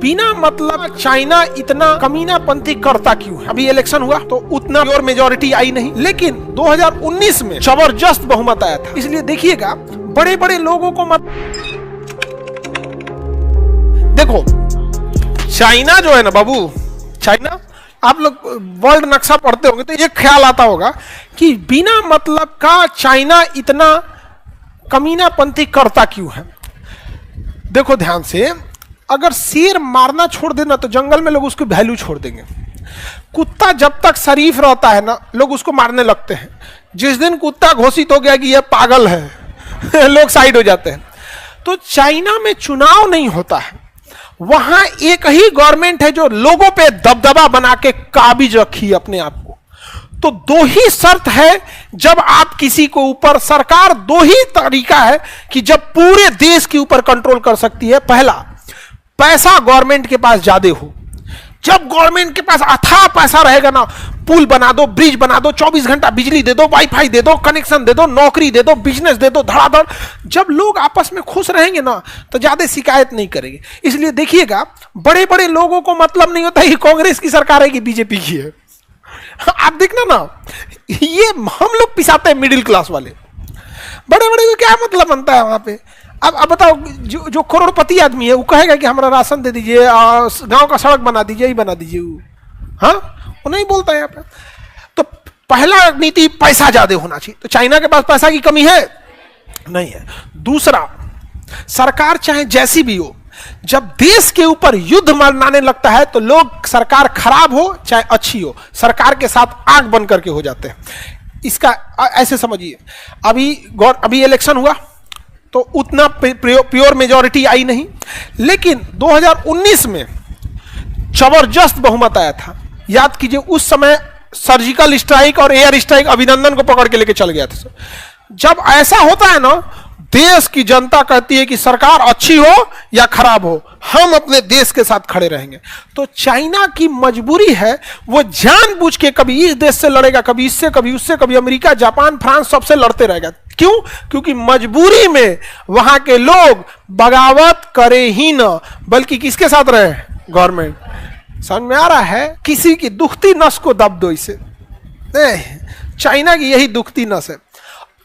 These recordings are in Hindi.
बिना मतलब चाइना इतना कमीनापंथी करता क्यों है? अभी इलेक्शन हुआ तो उतना प्योर मेजॉरिटी आई नहीं, लेकिन 2019 में जबरदस्त बहुमत आया था। इसलिए देखिएगा बड़े बड़े लोगों को मत देखो। चाइना जो है ना बाबू, चाइना, आप लोग वर्ल्ड नक्शा पढ़ते होंगे तो ये ख्याल आता होगा कि बिना मतलब का चाइना इतना कमीनापंथी करता क्यों है। देखो ध्यान से, अगर शेर मारना छोड़ देना तो जंगल में लोग उसकी वैल्यू छोड़ देंगे। कुत्ता जब तक शरीफ रहता है ना, लोग उसको मारने लगते हैं। जिस दिन कुत्ता घोषित हो गया कि यह पागल है लोग साइड हो जाते हैं। तो चाइना में चुनाव नहीं होता है, वहां एक ही गवर्नमेंट है जो लोगों पे दबदबा बना के काबिज रखी अपने आप को। तो दो ही शर्त है जब आप किसी को ऊपर, सरकार दो ही तरीका है कि जब पूरे देश के ऊपर कंट्रोल कर सकती है। पहला, पैसा गवर्नमेंट के पास ज्यादा हो। जब गवर्नमेंट के पास अथाह पैसा रहेगा ना, पुल बना दो, ब्रिज बना दो, 24 घंटा बिजली दे दो, वाईफाई दे दो, कनेक्शन दे दो, नौकरी दे दो, बिजनेस दे दो, धड़ाधड़। जब लोग आपस में खुश रहेंगे ना तो ज्यादा शिकायत नहीं करेंगे। इसलिए देखिएगा बड़े बड़े लोगों को मतलब नहीं होता कि कांग्रेस की सरकार है कि बीजेपी की है। आप देखना ना, ये हम लोग पिसाते हैं मिडिल क्लास वाले। बड़े बड़े को क्या मतलब बनता है वहां पे? अब बताओ, जो करोड़पति आदमी है वो कहेगा कि हमारा राशन दे दीजिए, गांव का सड़क बना दीजिए, ही बना दीजिए। हाँ, वो नहीं बोलता है यहाँ पे। तो पहला नीति, पैसा ज्यादा होना चाहिए। तो चाइना के पास पैसा की कमी है? नहीं है। दूसरा, सरकार चाहे जैसी भी हो, जब देश के ऊपर युद्ध मनाने लगता है तो लोग, सरकार खराब हो चाहे अच्छी हो, सरकार के साथ आंख बंद करके हो जाते हैं। इसका ऐसे समझिए, अभी इलेक्शन हुआ तो उतना प्योर मेजॉरिटी आई नहीं, लेकिन 2019 में जबरदस्त बहुमत आया था। याद कीजिए, उस समय सर्जिकल स्ट्राइक और एयर स्ट्राइक अभिनंदन को पकड़ के लेके चल गया था। जब ऐसा होता है ना, देश की जनता कहती है कि सरकार अच्छी हो या खराब हो, हम अपने देश के साथ खड़े रहेंगे। तो चाइना की मजबूरी है, वो जानबूझ के कभी इस देश से लड़ेगा, कभी इससे, कभी उससे, कभी अमेरिका, जापान, फ्रांस, सबसे लड़ते रहेगा। क्यों? क्योंकि मजबूरी में वहां के लोग बगावत करे ही ना, बल्कि किसके साथ रहे? गवर्नमेंट। समझ में आ रहा है? किसी की दुखती नस को दब दो। इसे चाइना की यही दुखती नस है।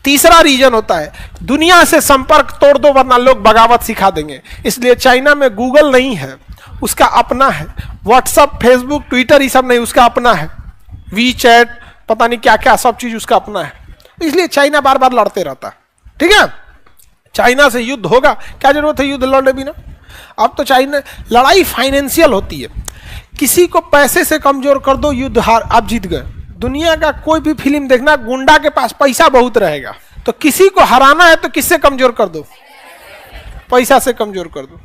तीसरा रीजन होता है, दुनिया से संपर्क तोड़ दो वरना लोग बगावत सिखा देंगे। इसलिए चाइना में गूगल नहीं है, उसका अपना है। व्हाट्सएप, फेसबुक, ट्विटर, ये सब नहीं, उसका अपना है। वी चैट, पता नहीं क्या क्या सब चीज उसका अपना है। इसलिए चाइना बार बार लड़ते रहता है। ठीक है, चाइना से युद्ध होगा, क्या जरूरत है युद्ध लड़ने बिना? अब तो चाइना, लड़ाई फाइनेंशियल होती है। किसी को पैसे से कमजोर कर दो, युद्ध हार, आप जीत गए। दुनिया का कोई भी फिल्म देखना, गुंडा के पास पैसा बहुत रहेगा, तो किसी को हराना है तो किससे कमजोर कर दो? पैसा से कमजोर कर दो।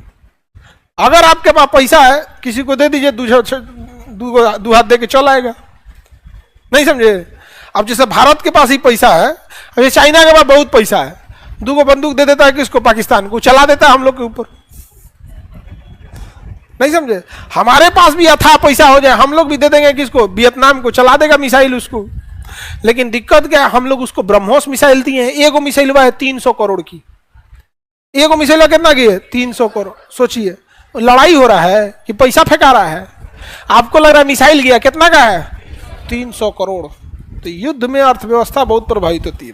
अगर आपके पास पैसा है, किसी को दे दीजिए, दो हाथ दे के चल आएगा। नहीं समझे? अब जैसे भारत के पास ही पैसा है, अभी चाइना के पास बहुत पैसा है, दो बंदूक दे देता है किसको? पाकिस्तान को, चला देता है हम लोग के ऊपर। नहीं समझे? हमारे पास भी अथाह पैसा हो जाए, हम लोग भी दे देंगे किसको? वियतनाम को, चला देगा मिसाइल उसको। लेकिन दिक्कत क्या है, हम लोग उसको ब्रह्मोस मिसाइल दिए हैं। एगो मिसाइल हुआ है 300 करोड़ की। एगो मिसाइल कितना की है? 300 करोड़। सोचिए, लड़ाई हो रहा है कि पैसा फेंका रहा है? आपको लग रहा है मिसाइल गया, कितना का है? 300 करोड़। तो युद्ध में अर्थव्यवस्था बहुत प्रभावित होती है।